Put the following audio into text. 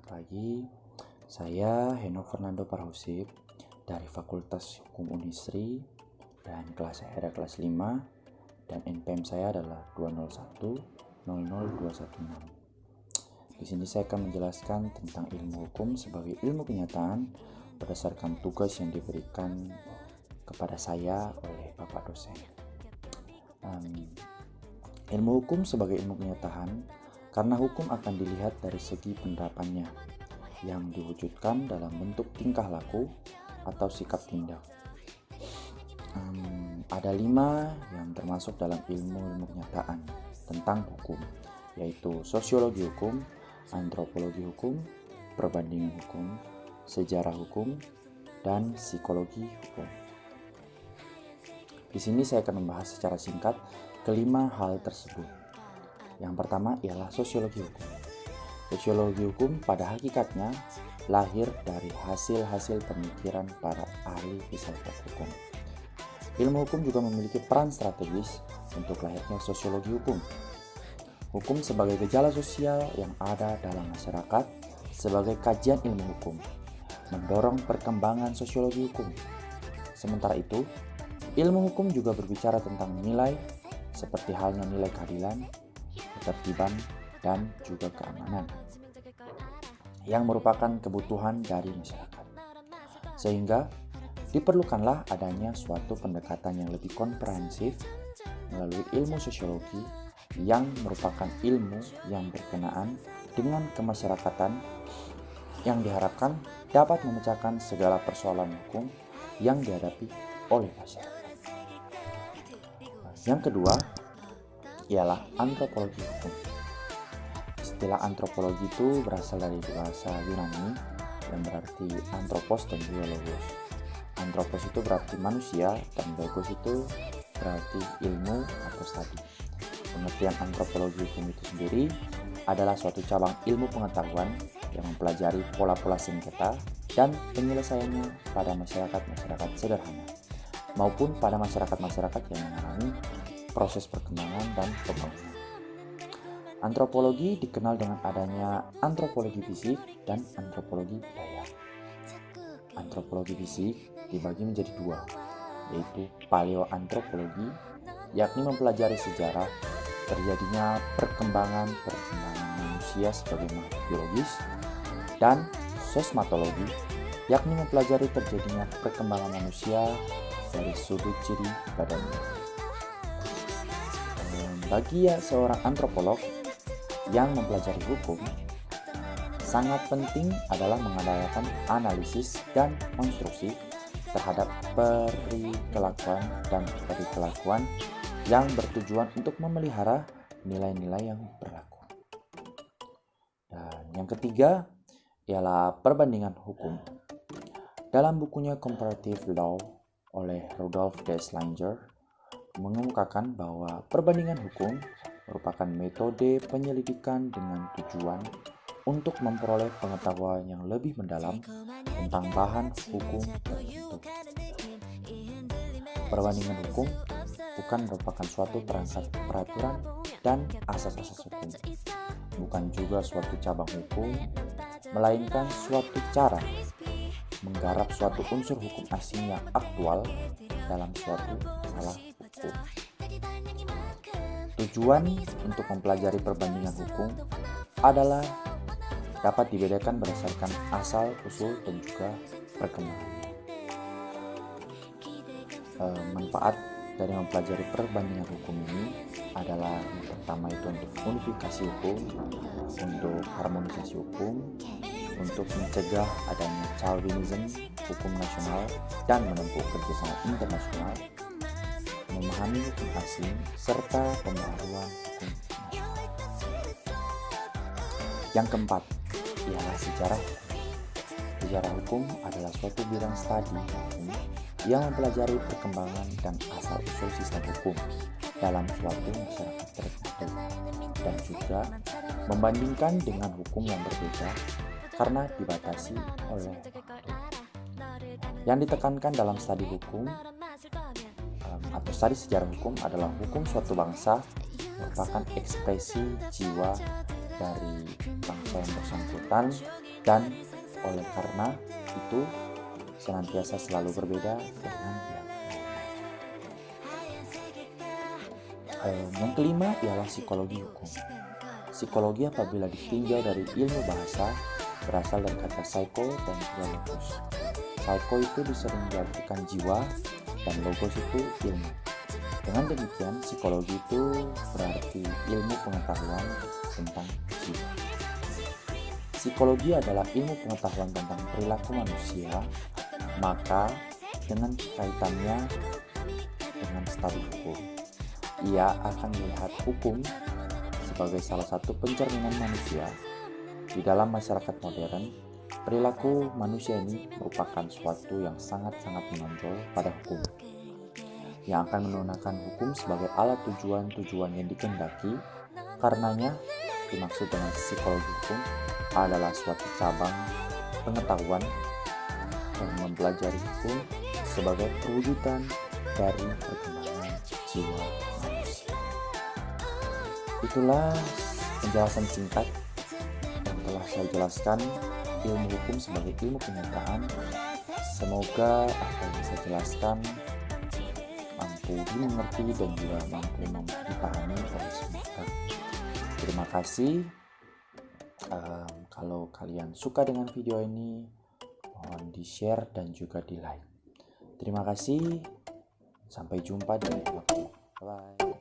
pagi. Saya Heno Fernando Parhusip dari Fakultas Hukum Unisri dan kelas saya ada kelas 5 dan NPM saya adalah 201-00216. Di sini saya akan menjelaskan tentang ilmu hukum sebagai ilmu kenyataan berdasarkan tugas yang diberikan kepada saya oleh Bapak dosen. Ilmu hukum sebagai ilmu kenyataan karena hukum akan dilihat dari segi penerapannya yang diwujudkan dalam bentuk tingkah laku atau sikap tindak. Ada 5 yang termasuk dalam ilmu kenyataan tentang hukum, yaitu sosiologi hukum, antropologi hukum, perbandingan hukum, sejarah hukum, dan psikologi hukum. Di sini saya akan membahas secara singkat kelima hal tersebut. Yang pertama ialah sosiologi hukum. Sosiologi hukum pada hakikatnya lahir dari hasil-hasil pemikiran para ahli filsafat hukum. Ilmu hukum juga memiliki peran strategis untuk lahirnya sosiologi hukum. Hukum sebagai gejala sosial yang ada dalam masyarakat sebagai kajian ilmu hukum, mendorong perkembangan sosiologi hukum. Sementara itu, ilmu hukum juga berbicara tentang nilai, seperti halnya nilai keadilan, ketertiban, dan juga keamanan yang merupakan kebutuhan dari masyarakat. Sehingga diperlukanlah adanya suatu pendekatan yang lebih komprehensif melalui ilmu sosiologi yang merupakan ilmu yang berkenaan dengan kemasyarakatan yang diharapkan dapat memecahkan segala persoalan hukum yang dihadapi oleh masyarakat. Yang kedua ialah antropologi hukum. Istilah antropologi itu berasal dari bahasa Yunani yang berarti anthropos dan juga logos. Anthropos itu berarti manusia dan logos itu berarti ilmu atau studi. Pengertian antropologi hukum itu sendiri adalah suatu cabang ilmu pengetahuan yang mempelajari pola-pola sengketa dan penyelesaiannya pada masyarakat-masyarakat sederhana maupun pada masyarakat-masyarakat yang mengalami proses perkembangan dan pembangunan. Antropologi dikenal dengan adanya antropologi fisik dan antropologi budaya. Antropologi fisik dibagi menjadi 2, yaitu paleoantropologi, yakni mempelajari sejarah terjadinya perkembangan manusia sebagai makhluk biologis, dan sosmatologi, yakni mempelajari terjadinya perkembangan manusia dari sudut ciri badannya. Bagi seorang antropolog yang mempelajari hukum, sangat penting adalah mengadakan analisis dan konstruksi terhadap perilakuan yang bertujuan untuk memelihara nilai-nilai yang berlaku. Dan yang ketiga ialah perbandingan hukum. Dalam bukunya Comparative Law oleh Rudolf D. Schlesinger mengemukakan bahwa perbandingan hukum merupakan metode penyelidikan dengan tujuan untuk memperoleh pengetahuan yang lebih mendalam tentang bahan hukum tertentu. Perbandingan hukum bukan merupakan suatu perangkat peraturan dan asas-asas hukum, bukan juga suatu cabang hukum, melainkan suatu cara menggarap suatu unsur hukum asing yang aktual dalam suatu masalah hukum. Tujuan untuk mempelajari perbandingan hukum adalah dapat dibedakan berdasarkan asal, usul, dan juga perkembangannya. Manfaat dari mempelajari perbandingan hukum ini adalah yang pertama itu untuk unifikasi hukum, untuk harmonisasi hukum, untuk mencegah adanya Calvinism hukum nasional dan menempuh kerjasama internasional, memahami hukum asing, serta pembaharuan hukum nasional. Yang keempat ialah sejarah. Sejarah hukum adalah suatu bidang studi hukum yang mempelajari perkembangan dan asal-usul sistem hukum dalam suatu masyarakat tertentu dan juga membandingkan dengan hukum yang berbeda karena dibatasi oleh waktu. Yang ditekankan dalam studi hukum atau studi sejarah hukum adalah hukum suatu bangsa merupakan ekspresi jiwa dari bangsa yang bersangkutan dan oleh karena itu senantiasa selalu berbeda dengan yang lain. Yang kelima ialah psikologi hukum. Psikologi apabila ditinjau dari ilmu bahasa berasal dari kata psycho dan juga logos. Psycho itu disering diartikan jiwa dan logos itu ilmu. Dengan demikian, psikologi itu berarti ilmu pengetahuan tentang jiwa. Psikologi adalah ilmu pengetahuan tentang perilaku manusia, maka dengan kaitannya dengan studi hukum, ia akan melihat hukum sebagai salah satu pencerminan manusia. Di dalam masyarakat modern, perilaku manusia ini merupakan suatu yang sangat-sangat menonjol pada hukum, yang akan menggunakan hukum sebagai alat tujuan-tujuan yang dikehendaki. Karenanya, dimaksud dengan psikologi hukum adalah suatu cabang pengetahuan yang mempelajari hukum sebagai perwujudan dari perkembangan jiwa manusia. Itulah penjelasan singkat yang telah saya jelaskan ilmu hukum sebagai ilmu kenyataan. Semoga apa yang saya jelaskan mampu dimengerti dan juga mampu dipahami oleh semua. Terima kasih. Kalau kalian suka dengan video ini, mohon di-share dan juga di-like. Terima kasih. Sampai jumpa di lain waktu. Bye.